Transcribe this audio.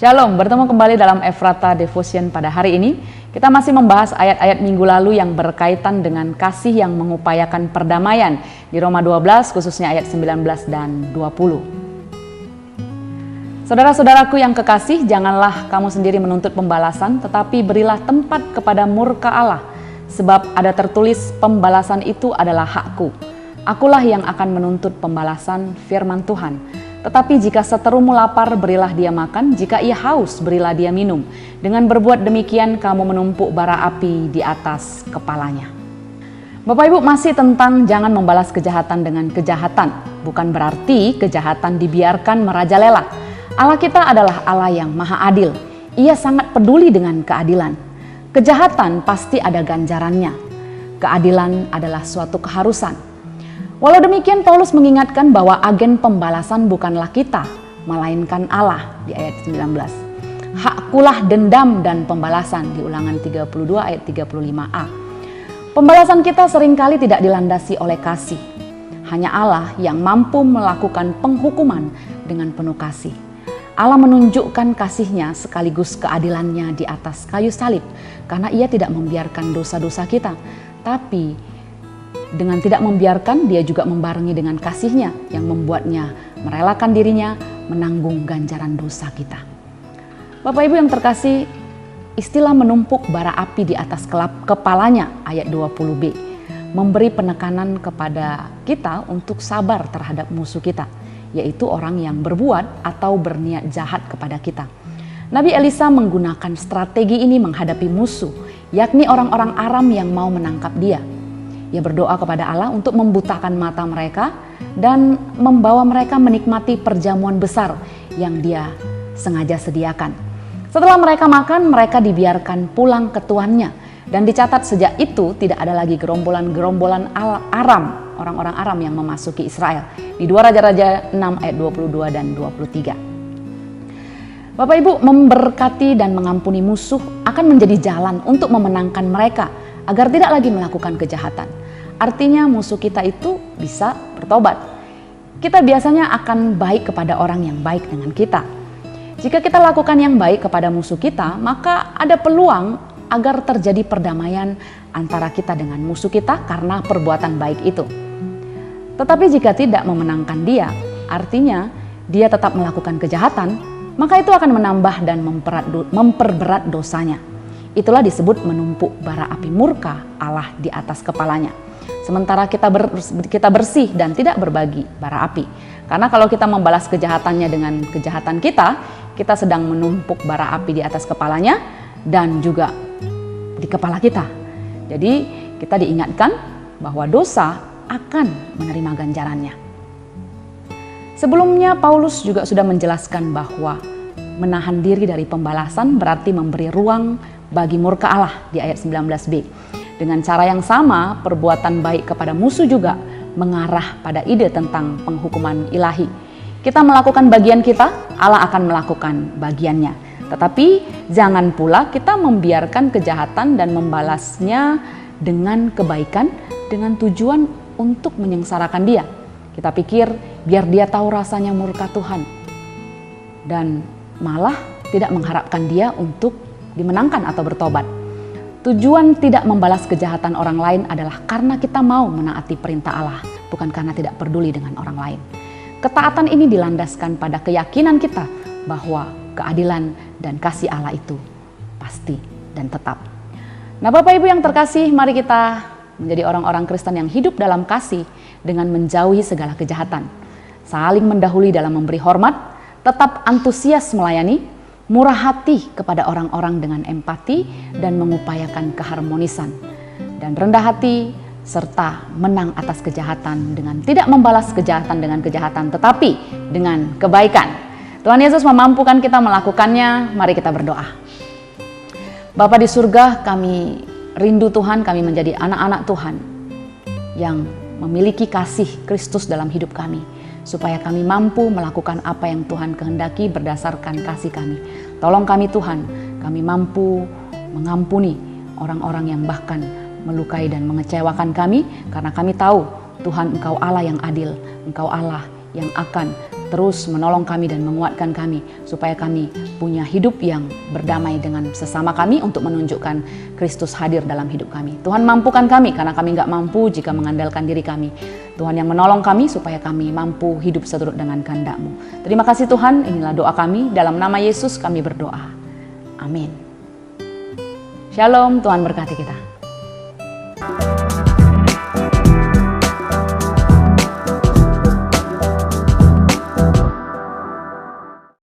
Shalom, bertemu kembali dalam Efrata Devotion pada hari ini. Kita masih membahas ayat-ayat minggu lalu yang berkaitan dengan kasih yang mengupayakan perdamaian di Roma 12, khususnya ayat 19 dan 20. Saudara-saudaraku yang kekasih, janganlah kamu sendiri menuntut pembalasan, tetapi berilah tempat kepada murka Allah. Sebab ada tertulis, pembalasan itu adalah hakku. Akulah yang akan menuntut pembalasan, firman Tuhan. Tetapi jika seterumu lapar, berilah dia makan, jika ia haus, berilah dia minum. Dengan berbuat demikian, kamu menumpuk bara api di atas kepalanya. Bapak Ibu, masih tentang jangan membalas kejahatan dengan kejahatan. Bukan berarti kejahatan dibiarkan merajalela. Allah kita adalah Allah yang maha adil. Ia sangat peduli dengan keadilan. Kejahatan pasti ada ganjarannya. Keadilan adalah suatu keharusan. Walau demikian, Paulus mengingatkan bahwa agen pembalasan bukanlah kita, melainkan Allah di ayat 19. Hakkulah dendam dan pembalasan di Ulangan 32 ayat 35a. Pembalasan kita seringkali tidak dilandasi oleh kasih. Hanya Allah yang mampu melakukan penghukuman dengan penuh kasih. Allah menunjukkan kasih-Nya sekaligus keadilannya di atas kayu salib, karena Ia tidak membiarkan dosa-dosa kita, tapi dengan tidak membiarkan, Dia juga membarengi dengan kasih-Nya yang membuatnya merelakan dirinya menanggung ganjaran dosa kita. Bapak Ibu yang terkasih, istilah menumpuk bara api di atas kepalanya ayat 20b memberi penekanan kepada kita untuk sabar terhadap musuh kita, yaitu orang yang berbuat atau berniat jahat kepada kita. Nabi Elisa menggunakan strategi ini menghadapi musuh, yakni orang-orang Aram yang mau menangkap dia. Ia berdoa kepada Allah untuk membutakan mata mereka dan membawa mereka menikmati perjamuan besar yang Dia sengaja sediakan. Setelah mereka makan, mereka dibiarkan pulang ke tuannya. Dan dicatat sejak itu tidak ada lagi gerombolan-gerombolan Aram, orang-orang Aram yang memasuki Israel. Di 2 Raja-Raja 6 ayat 22 dan 23. Bapak Ibu, memberkati dan mengampuni musuh akan menjadi jalan untuk memenangkan mereka agar tidak lagi melakukan kejahatan. Artinya musuh kita itu bisa bertobat. Kita biasanya akan baik kepada orang yang baik dengan kita. Jika kita lakukan yang baik kepada musuh kita, maka ada peluang agar terjadi perdamaian antara kita dengan musuh kita karena perbuatan baik itu. Tetapi jika tidak memenangkan dia, artinya dia tetap melakukan kejahatan, maka itu akan menambah dan memperberat dosanya. Itulah disebut menumpuk bara api murka Allah di atas kepalanya. Sementara kita bersih dan tidak berbagi bara api. Karena kalau kita membalas kejahatannya dengan kejahatan kita sedang menumpuk bara api di atas kepalanya dan juga di kepala kita. Jadi kita diingatkan bahwa dosa akan menerima ganjarannya. Sebelumnya Paulus juga sudah menjelaskan bahwa menahan diri dari pembalasan berarti memberi ruang bagi murka Allah di ayat 19b. Dengan cara yang sama, perbuatan baik kepada musuh juga mengarah pada ide tentang penghukuman ilahi. Kita melakukan bagian kita, Allah akan melakukan bagiannya. Tetapi jangan pula kita membiarkan kejahatan dan membalasnya dengan kebaikan dengan tujuan untuk menyengsarakan dia. Kita pikir biar dia tahu rasanya murka Tuhan. Dan malah tidak mengharapkan dia untuk dimenangkan atau bertobat. Tujuan tidak membalas kejahatan orang lain adalah karena kita mau menaati perintah Allah, bukan karena tidak peduli dengan orang lain. Ketaatan ini dilandaskan pada keyakinan kita bahwa keadilan dan kasih Allah itu pasti dan tetap. Nah, Bapak Ibu yang terkasih, mari kita menjadi orang-orang Kristen yang hidup dalam kasih dengan menjauhi segala kejahatan, saling mendahului dalam memberi hormat, tetap antusias melayani, murah hati kepada orang-orang dengan empati dan mengupayakan keharmonisan, dan rendah hati serta menang atas kejahatan dengan tidak membalas kejahatan dengan kejahatan tetapi dengan kebaikan. Tuhan Yesus memampukan kita melakukannya. Mari kita berdoa. Bapa di surga, kami rindu Tuhan, kami menjadi anak-anak Tuhan yang memiliki kasih Kristus dalam hidup kami, supaya kami mampu melakukan apa yang Tuhan kehendaki berdasarkan kasih kami. Tolong kami Tuhan, kami mampu mengampuni orang-orang yang bahkan melukai dan mengecewakan kami, karena kami tahu Tuhan Engkau Allah yang adil, Engkau Allah yang akan terus menolong kami dan menguatkan kami supaya kami punya hidup yang berdamai dengan sesama kami untuk menunjukkan Kristus hadir dalam hidup kami. Tuhan mampukan kami karena kami nggak mampu jika mengandalkan diri kami. Tuhan yang menolong kami supaya kami mampu hidup seturut dengan kehendak-Mu. Terima kasih Tuhan, inilah doa kami. Dalam nama Yesus kami berdoa. Amin. Shalom, Tuhan berkati kita.